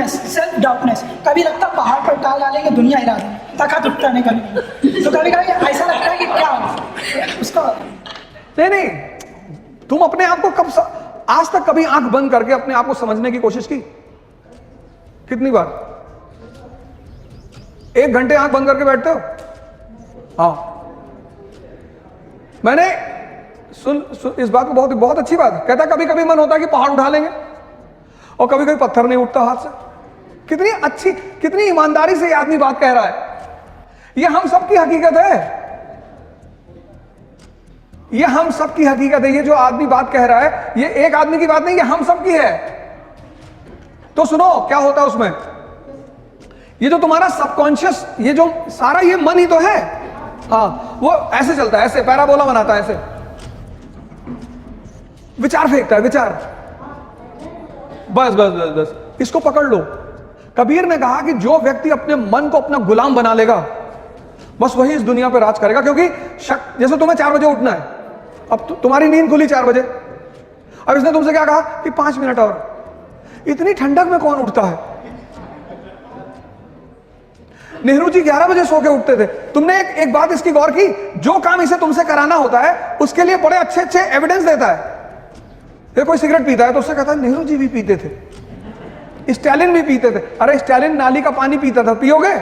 डाउटनेस, self डाउटनेस। कभी लगता है पहाड़ पर टाल डालेंगे दुनिया हिला देंगे, ताकत उठता नहीं कभी। तो कभी कभी ऐसा लगता है कि क्या उसका नहीं, तुम अपने आप को आज तक कभी आंख बंद करके अपने आप को समझने की कोशिश की? कितनी बार? 1 घंटे आंख बंद करके बैठते हो? हाँ, मैंने सुन इस बात को बहुत अच्छी बात है। कहता कभी कभी मन होता है कि पहाड़ उठा लेंगे, और कभी कभी पत्थर नहीं उठता हाथ से। कितनी अच्छी, कितनी ईमानदारी से ये आदमी बात कह रहा है। ये हम सबकी हकीकत है, ये हम सबकी हकीकत है। ये जो आदमी बात कह रहा है, ये एक आदमी की बात नहीं, ये हम सबकी है। तो सुनो क्या होता है उसमें। ये जो तुम्हारा सबकॉन्शियस, ये जो सारा ये मन ही तो है। हाँ, वो ऐसे चलता है, ऐसे पैराबोला बनाता है, ऐसे विचार फेंकता है, विचार। बस बस बस बस इसको पकड़ लो। कबीर ने कहा कि जो व्यक्ति अपने मन को अपना गुलाम बना लेगा, बस वही इस दुनिया पर राज करेगा। क्योंकि जैसे तुम्हें 4 बजे उठना है, अब तुम्हारी नींद खुली 4 बजे, अब इसने तुमसे क्या कहा कि 5 मिनट और। इतनी ठंडक में कौन उठता है? नेहरू जी 11 बजे सो के उठते थे। तुमने एक बात इसकी गौर की, जो काम इसे तुमसे कराना होता है उसके लिए बड़े अच्छे अच्छे एविडेंस देता है। ये कोई सिगरेट पीता है तो उससे कहता है नेहरू जी भी पीते थे, स्टालिन भी पीते थे। अरे स्टालिन नाली का पानी पीता था, पियोगे?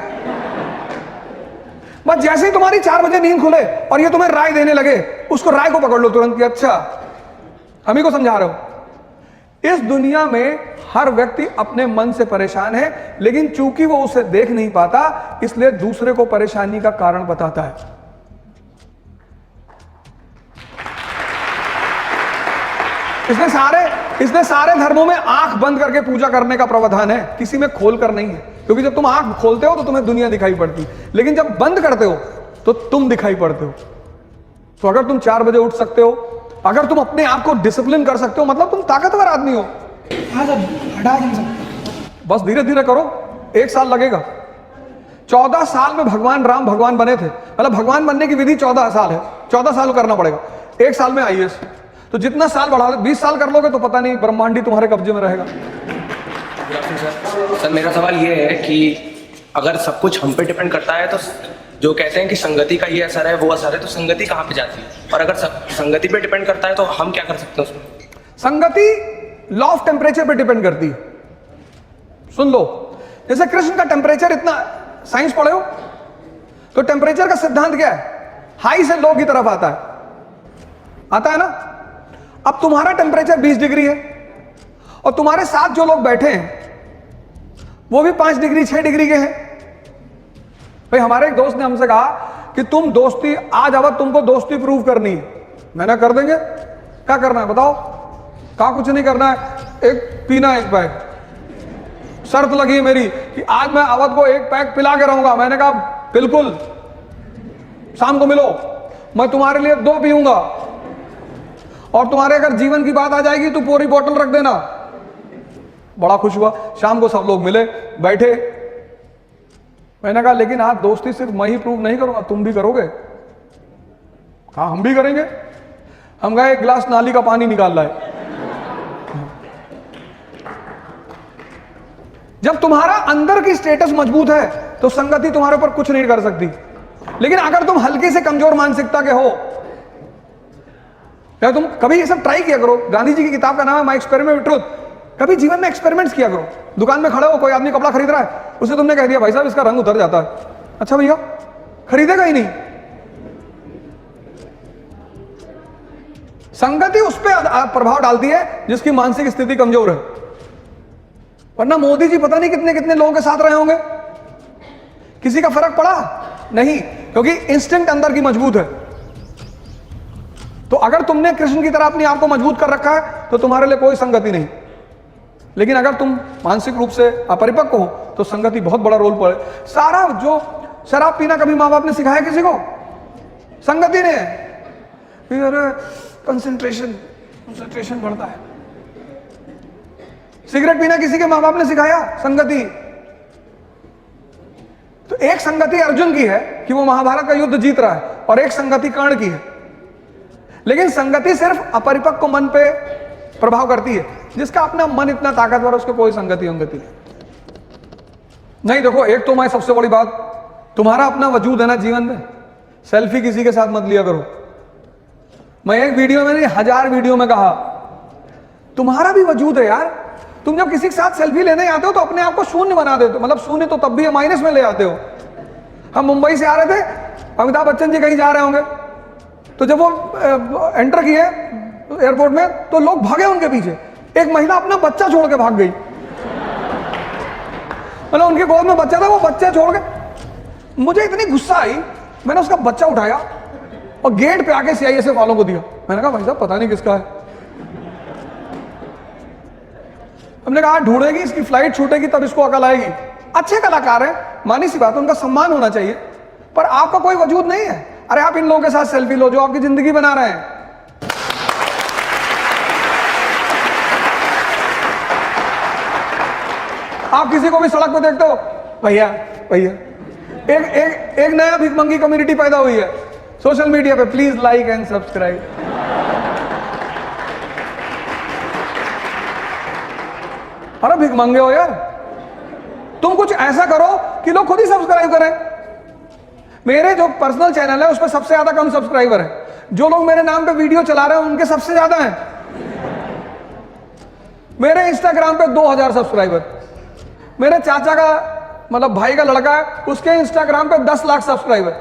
बस जैसे ही तुम्हारी 4 बजे नींद खुले और ये तुम्हें राय देने लगे, उसको राय को पकड़ लो तुरंत कि अच्छा हम ही को समझा रहे हो। इस दुनिया में हर व्यक्ति अपने मन से परेशान है, लेकिन चूंकि वो उसे देख नहीं पाता, इसलिए दूसरे को परेशानी का कारण बताता है। इसने सारे धर्मों में आंख बंद करके पूजा करने का प्रावधान है, किसी में खोल कर नहीं है। क्योंकि जब तुम आंख खोलते हो तो तुम्हें दुनिया दिखाई पड़ती, लेकिन जब बंद करते हो तो तुम दिखाई पड़ते हो। तो अगर तुम 4 बजे उठ सकते हो, अगर तुम अपने आप को डिसिप्लिन कर सकते हो, मतलब तुम ताकतवर आदमी हो। हाँ सर, हटा नहीं सकते। बस धीरे धीरे करो, 1 साल लगेगा। 14 साल में भगवान राम भगवान बने थे, मतलब भगवान बनने की विधि 14 साल है। 14 साल करना पड़ेगा। 1 साल में IAS, तो जितना साल बढ़ा 20 साल कर लोगे तो पता नहीं ब्रह्मांड ही तुम्हारे कब्जे में रहेगा। सर मेरा सवाल ये है कि अगर सब कुछ हम पे डिपेंड करता है, तो जो कहते हैं कि संगति का ये असर है वो असर है, तो संगति कहाँ पे जाती है? और अगर संगति पे डिपेंड करता है तो हम क्या कर सकते हैं उसमें? संगति लॉ ऑफ टेम्परेचर पे डिपेंड करती है। सुन लो, जैसे कृष्ण का टेम्परेचर, इतना साइंस पढ़े हो तो टेम्परेचर का सिद्धांत क्या है? हाई से लो की तरफ आता है ना। अब तुम्हारा टेम्परेचर 20 डिग्री है और तुम्हारे साथ जो लोग बैठे हैं वो भी 5 डिग्री 6 डिग्री के हैं। भाई हमारे एक दोस्त ने हमसे कहा कि तुम दोस्ती, आज अब तुमको दोस्ती प्रूव करनी है। मैंने कर देंगे, क्या करना है बताओ? कहा कुछ नहीं करना है, एक पीना 1 पैक। शर्त लगी है मेरी कि आज मैं अवध को 1 पैक पिला के रहूंगा। मैंने कहा बिल्कुल, शाम को मिलो, मैं तुम्हारे लिए 2 पीऊंगा, और तुम्हारे अगर जीवन की बात आ जाएगी तो पूरी बोतल रख देना। बड़ा खुश हुआ। शाम को सब लोग मिले, बैठे। मैंने कहा लेकिन आज दोस्ती सिर्फ मैं ही प्रूव नहीं करूंगा, तुम भी करोगे? कहा हम भी करेंगे। हम गए, 1 गिलास नाली का पानी निकाल लाए। जब तुम्हारा अंदर की स्टेटस मजबूत है तो संगति तुम्हारे ऊपर कुछ नहीं कर सकती। लेकिन अगर तुम हल्के से कमजोर मानसिकता के हो, या तुम कभी ये सब ट्राई किया करो। गांधी जी की किताब का नाम है माय एक्सपेरिमेंट विद ट्रुथ। कभी जीवन में एक्सपेरिमेंट्स किया करो। दुकान में खड़े हो, कोई आदमी कपड़ा खरीद रहा है, उसे तुमने कह दिया भाई साहब इसका रंग उतर जाता है। अच्छा भैया, खरीदेगा ही नहीं। संगति उस पर प्रभाव डालती है जिसकी मानसिक स्थिति कमजोर है। वरना मोदी जी पता नहीं कितने कितने लोगों के साथ रहे होंगे, किसी का फर्क पड़ा नहीं, क्योंकि इंस्टिंक्ट अंदर की मजबूत है। तो अगर तुमने कृष्ण की तरह अपने आप को मजबूत कर रखा है तो तुम्हारे लिए कोई संगति नहीं। लेकिन अगर तुम मानसिक रूप से अपरिपक्व हो तो संगति बहुत बड़ा रोल पड़े। सारा जो शराब पीना कभी माँ बाप ने सिखाया किसी को? संगति ने। अरे कंसंट्रेशन बढ़ता है। सिगरेट पीना किसी के माँ बाप ने सिखाया? संगति। तो एक संगति अर्जुन की है कि वो महाभारत का युद्ध जीत रहा है, और एक संगति कर्ण की है। लेकिन संगति सिर्फ अपरिपक्व मन पे प्रभाव करती है। जिसका अपना मन इतना ताकतवर, उसको कोई संगति अंगति नहीं। नहीं देखो, एक तो मैं सबसे बड़ी बात, तुम्हारा अपना वजूद है ना जीवन में, सेल्फी किसी के साथ मत लिया करो। मैं एक वीडियो में नहीं 1000 वीडियो में कहा, तुम्हारा भी वजूद है यार। तुम जब किसी के साथ सेल्फी लेने आते हो तो अपने आप को शून्य बना देते हो, मतलब शून्य तो तब भी माइनस में ले आते हो। हम मुंबई से आ रहे थे, अमिताभ बच्चन जी कहीं जा रहे होंगे, तो जब वो एंटर किए एयरपोर्ट में तो लोग भागे उनके पीछे। एक महिला अपना बच्चा छोड़ के भाग गई, मतलब उनके गोद में बच्चा था, वो बच्चा छोड़ के। मुझे इतनी गुस्सा आई, मैंने उसका बच्चा उठाया और गेट पे आके CISF वालों को दिया। मैंने कहा भाई साहब पता नहीं किसका है। हमने कहा ढूंढेगी, इसकी फ्लाइट छूटेगी तब इसको अकल आएगी। अच्छे कलाकार हैं, मानी सी बात, उनका सम्मान होना चाहिए, पर आपका कोई वजूद नहीं है। अरे आप इन लोगों के साथ सेल्फी लो जो आपकी जिंदगी बना रहे हैं। आप किसी को भी सड़क पे देखते हो, भैया भैया। एक नया भिखमंगी कम्युनिटी पैदा हुई है सोशल मीडिया पे, प्लीज लाइक एंड सब्सक्राइब। अरे भिखमंगे हो यार, तुम कुछ ऐसा करो कि लोग खुद ही सब्सक्राइब करें। मेरे जो पर्सनल चैनल है उस पर सबसे ज्यादा कम सब्सक्राइबर है। जो लोग मेरे नाम पे वीडियो चला रहे हैं उनके सबसे ज्यादा हैं। मेरे इंस्टाग्राम पे 2000 सब्सक्राइबर। मेरे चाचा का मतलब भाई का लड़का है, उसके इंस्टाग्राम पे 10 लाख सब्सक्राइबर,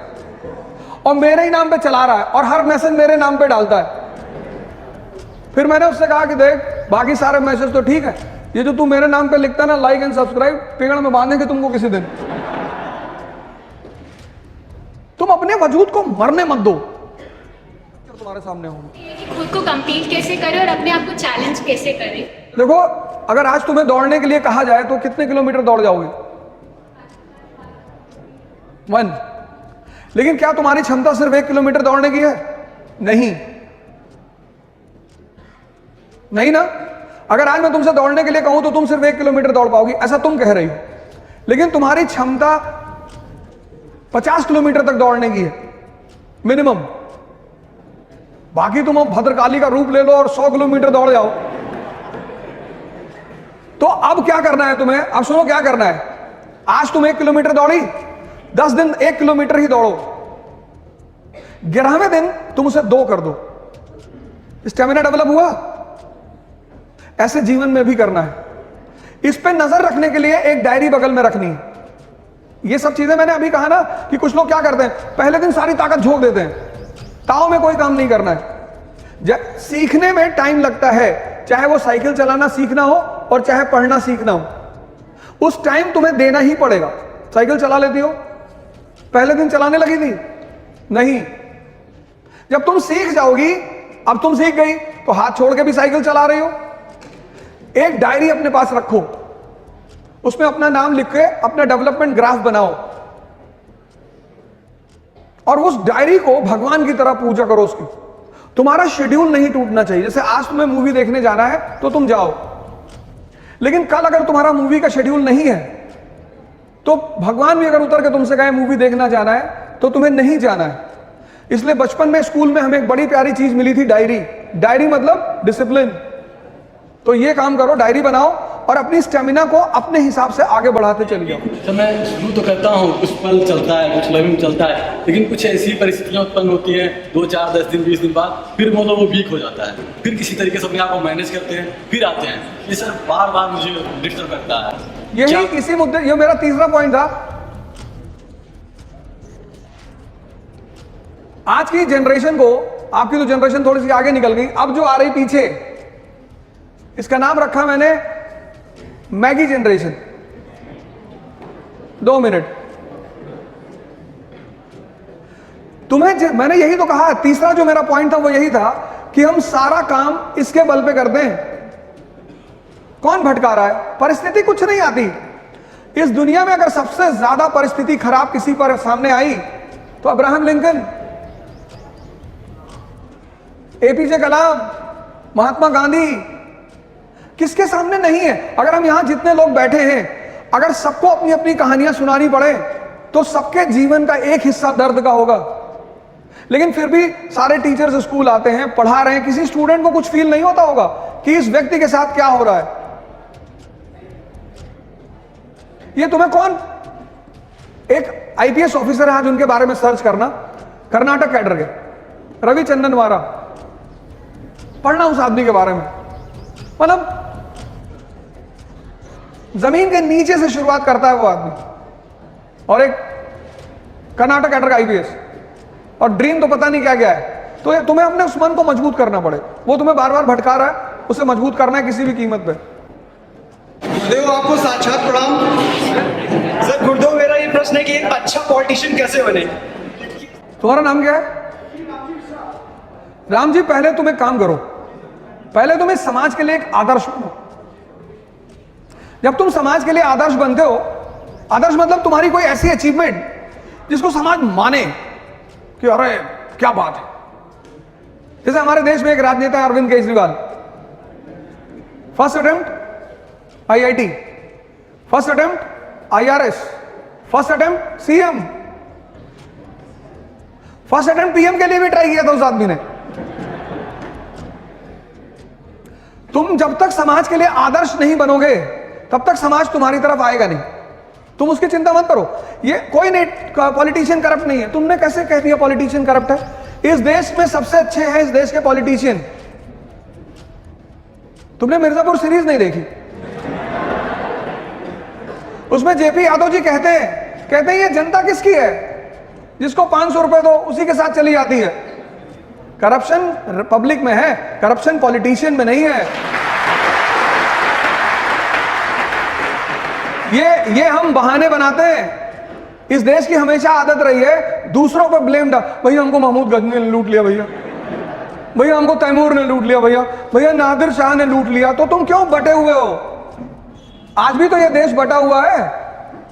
और मेरे ही नाम पे चला रहा है और हर मैसेज मेरे नाम पे डालता है। फिर मैंने उससे कहा कि देख, बाकी सारे मैसेज तो ठीक है, ये जो तू मेरे नाम पे लिखता ना लाइक एंड सब्सक्राइब, पिगड़ में बांधेंगे तुमको किसी दिन। तुम अपने वजूद को मरने मत दो। तुम्हारे सामने हो, खुद को कंप्लीट कैसे करें और अपने आप को चैलेंज कैसे करें। देखो, अगर आज तुम्हें दौड़ने के लिए कहा जाए तो कितने किलोमीटर दौड़ जाओगे? 1। लेकिन क्या तुम्हारी क्षमता सिर्फ 1 किलोमीटर दौड़ने की है? नहीं, नहीं ना। अगर आज मैं तुमसे दौड़ने के लिए कहूं तो तुम सिर्फ 1 किलोमीटर दौड़ पाओगी, ऐसा तुम कह रही हो। लेकिन तुम्हारी क्षमता 50 किलोमीटर तक दौड़ने की है मिनिमम। बाकी तुम भद्रकाली का रूप ले लो और 100 किलोमीटर दौड़ जाओ। तो अब क्या करना है तुम्हें? अब सुनो क्या करना है। आज तुम 1 किलोमीटर दौड़ी, 10 दिन 1 किलोमीटर ही दौड़ो, 11वें दिन तुम उसे 2 कर दो। स्टेमिना डेवलप हुआ। ऐसे जीवन में भी करना है। इस पे नजर रखने के लिए एक डायरी बगल में रखनी है। ये सब चीजें मैंने अभी कहा ना कि कुछ लोग क्या करते हैं, पहले दिन सारी ताकत झोंक देते हैं, ताव में कोई काम नहीं करना है। सीखने में टाइम लगता है, चाहे वो साइकिल चलाना सीखना हो और चाहे पढ़ना सीखना हो। उस टाइम तुम्हें देना ही पड़ेगा। साइकिल चला लेती हो? पहले दिन चलाने लगी थी? नहीं। जब तुम सीख जाओगी, अब तुम सीख गई तो हाथ छोड़ के भी साइकिल चला रही हो। एक डायरी अपने पास रखो, उसमें अपना नाम लिख के अपना डेवलपमेंट ग्राफ बनाओ, और उस डायरी को भगवान की तरह पूजा करो उसकी। तुम्हारा शेड्यूल नहीं टूटना चाहिए। जैसे आज तुम्हें मूवी देखने जाना है तो तुम जाओ, लेकिन कल अगर तुम्हारा मूवी का शेड्यूल नहीं है तो भगवान भी अगर उतर के तुमसे कहे मूवी देखना जाना है तो तुम्हें नहीं जाना है। इसलिए बचपन में स्कूल में हमें एक बड़ी प्यारी चीज मिली थी, डायरी। डायरी मतलब डिसिप्लिन। तो ये काम करो, डायरी बनाओ और अपनी स्टेमिना को अपने हिसाब से आगे बढ़ाते चलिए। तो मैं शुरू तो करता हूँ, कुछ पल चलता है, कुछ लम्हे चलता है, लेकिन कुछ ऐसी परिस्थितियाँ उत्पन्न होती हैं 2, 4, 10 दिन 20 दिन बाद, फिर मतलब वो वीक हो जाता है। फिर किसी तरीके से अपने आप को मैनेज करते हैं, फिर आते हैं। ये सर बार बार मुझे डिस्टर्ब करता है। यही इसी मुद्दे, ये मेरा तीसरा पॉइंट था। आज की जनरेशन को, आपकी तो जनरेशन थोड़ी सी आगे निकल गई, अब जो आ रही पीछे, इसका नाम रखा मैंने मैगी जनरेशन। 2 मिनट। तुम्हें मैंने यही तो कहा, तीसरा जो मेरा पॉइंट था वो यही था कि हम सारा काम इसके बल पे करते हैं। कौन भटका रहा है? परिस्थिति कुछ नहीं आती इस दुनिया में। अगर सबसे ज्यादा परिस्थिति खराब किसी पर सामने आई तो अब्राहम लिंकन, APJ कलाम, महात्मा गांधी, किसके सामने नहीं है? अगर हम यहां जितने लोग बैठे हैं, अगर सबको अपनी अपनी कहानियां सुनानी पड़े तो सबके जीवन का एक हिस्सा दर्द का होगा। लेकिन फिर भी सारे टीचर्स स्कूल आते हैं, पढ़ा रहे हैं, किसी स्टूडेंट को कुछ फील नहीं होता होगा कि इस व्यक्ति के साथ क्या हो रहा है। ये तुम्हें कौन एक आईपीएस ऑफिसर है आज, उनके बारे में सर्च करना, कर्नाटक कैडर के रविचंद्रन वारा, पढ़ना उस आदमी के बारे में। मतलब जमीन के नीचे से शुरुआत करता है वो आदमी, और एक कर्नाटक कैडर का आईपीएस, और ड्रीम तो पता नहीं क्या क्या है। तो तुम्हें अपने उस मन को मजबूत करना पड़े, वो तुम्हें बार बार भटका रहा है, उसे मजबूत करना है किसी भी कीमत पे। गुरुदेव आपको साक्षात प्रणाम। सर गुरुदेव, मेरा ये प्रश्न है कि एक अच्छा पॉलिटिशियन कैसे बने? तुम्हारा नाम क्या है? राम जी, पहले तुम एक काम करो, पहले तुम इस समाज के लिए एक आदर्श बनो। जब तुम समाज के लिए आदर्श बनते हो, आदर्श मतलब तुम्हारी कोई ऐसी अचीवमेंट जिसको समाज माने कि अरे क्या बात है। जैसे हमारे देश में एक राजनेता है Arvind Kejriwal, first attempt IIT, first attempt IRS, first attempt CM, first attempt PM के लिए भी ट्राई किया था उस आदमी ने। तुम जब तक समाज के लिए आदर्श नहीं बनोगे तब तक समाज तुम्हारी तरफ आएगा नहीं। तुम उसकी चिंता मत करो। ये कोई नहीं, पॉलिटिशियन करप्ट नहीं है। तुमने कैसे कह दिया पॉलिटिशियन करप्ट है? इस देश में सबसे अच्छे हैं इस देश के पॉलिटिशियन। तुमने मिर्जापुर सीरीज नहीं देखी? उसमें जेपी यादव जी कहते हैं ये जनता किसकी है? जिसको 500 रुपए दो उसी के साथ चली जाती है। करप्शन पब्लिक में है, करप्शन पॉलिटिशियन में नहीं है। ये हम बहाने बनाते हैं। इस देश की हमेशा आदत रही है दूसरों पर ब्लेम डाल। भैया हमको महमूद गजनी ने लूट लिया, भैया हमको तैमूर ने लूट लिया, भैया नादिर शाह ने लूट लिया। तो तुम क्यों बटे हुए हो? आज भी तो ये देश बटा हुआ है।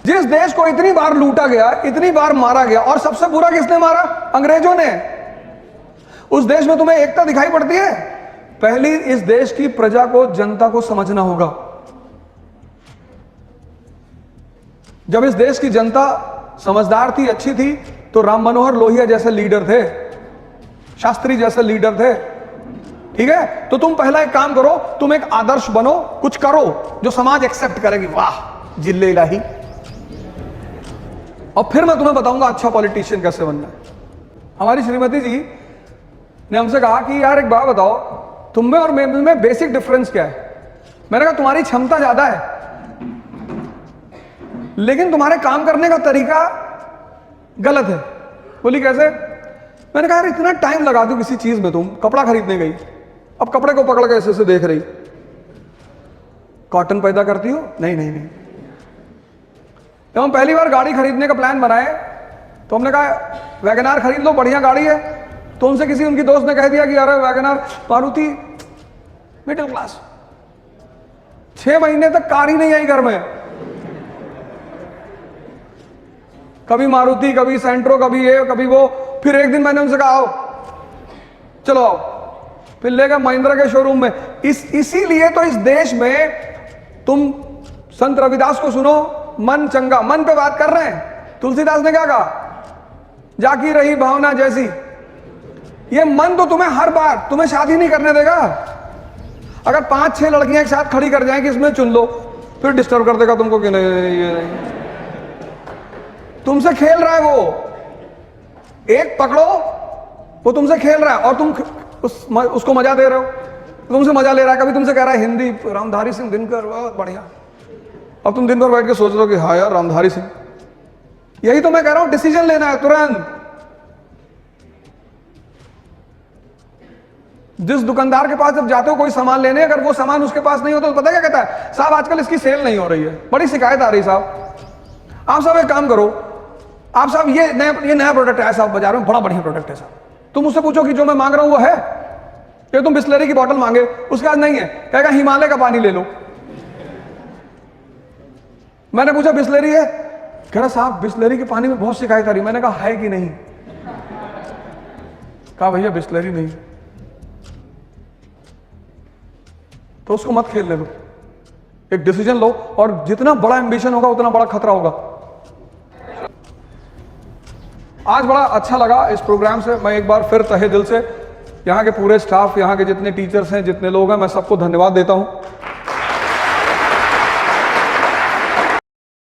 जिस देश को इतनी बार लूटा गया, इतनी बार मारा गया, और सबसे बुरा किसने मारा? अंग्रेजों ने। उस देश में तुम्हें एकता दिखाई पड़ती है? पहली इस देश की प्रजा को, जनता को समझना होगा। जब इस देश की जनता समझदार थी, अच्छी थी, तो राम मनोहर लोहिया जैसे लीडर थे, शास्त्री जैसे लीडर थे। ठीक है, तो तुम पहला एक काम करो, तुम एक आदर्श बनो, कुछ करो जो समाज एक्सेप्ट करेगी। वाह जिल्ले इलाही। और फिर मैं तुम्हें बताऊंगा अच्छा पॉलिटिशियन कैसे बनना है। हमारी श्रीमती जी ने हमसे कहा कि यार एक बात बताओ, तुम में और में बेसिक डिफरेंस क्या है? मैंने कहा तुम्हारी क्षमता ज्यादा है लेकिन तुम्हारे काम करने का तरीका गलत है। बोली कैसे? मैंने कहा यार इतना टाइम लगा दो किसी चीज में, तुम कपड़ा खरीदने गई, अब कपड़े को पकड़ के ऐसे से देख रही, कॉटन पैदा करती हो? नहीं। जब हम पहली बार गाड़ी खरीदने का प्लान बनाए तो हमने कहा वैगनार खरीद लो, बढ़िया गाड़ी है। तो उनसे किसी उनकी दोस्त ने कह दिया कि अरे वैगनार, मारुति मिडिल क्लास। 6 महीने तक कार ही नहीं आई घर में। कभी मारुति, कभी सेंट्रो, कभी ये, कभी वो। फिर एक दिन मैंने उनसे कहा आओ, चलो आओ, फिर ले गए महिंद्रा के शोरूम में। इसीलिए तो इस देश में तुम संत रविदास को सुनो, मन चंगा, मन पे बात कर रहे हैं। तुलसीदास ने क्या कहा? जाकी रही भावना जैसी। ये मन तो तुम्हें हर बार तुम्हें शादी नहीं करने देगा। अगर 5-6 लड़कियां एक साथ खड़ी कर जाएं कि इसमें चुन लो, फिर डिस्टर्ब कर देगा तुमको कि नहीं। तुमसे खेल रहा है वो, एक पकड़ो, वो तुमसे खेल रहा है और तुम उसको मजा दे रहे हो, तुमसे मजा ले रहा है। कभी तुमसे कह रहा है हिंदी, रामधारी सिंह दिनकर, बहुत बढ़िया। अब तुम दिन भर बैठ के सोच रहे हो कि हाँ यार रामधारी सिंह। यही तो मैं कह रहा हूं, डिसीजन लेना है तुरंत। जिस दुकानदार के पास जब जाते हो कोई सामान लेने, अगर वो सामान उसके पास नहीं हो तो पता क्या कहता है? साहब आजकल इसकी सेल नहीं हो रही है, बड़ी शिकायत आ रही साहब। आप साहब एक काम करो, आप साहब ये नया प्रोडक्ट है साहब बाजार में, बड़ा बढ़िया प्रोडक्ट है साहब। तुम उससे पूछो कि जो मैं मांग रहा हूं वो है? ये तुम बिस्लरी की बोतल मांगे, उसके पास नहीं है, कहेगा हिमालय का पानी ले लो। मैंने पूछा बिस्लरी है? कह रहा साहब बिस्लरी के पानी में बहुत शिकायत आ रही। मैंने कहा है कि नहीं? कहा भैया बिस्लरी नहीं। तो उसको मत खेलने दो, एक डिसीजन लो, और जितना बड़ा एम्बिशन होगा उतना बड़ा खतरा होगा। आज बड़ा अच्छा लगा इस प्रोग्राम से। मैं एक बार फिर तहे दिल से यहाँ के पूरे स्टाफ, यहाँ के जितने टीचर्स हैं, जितने लोग हैं, मैं सबको धन्यवाद देता हूँ।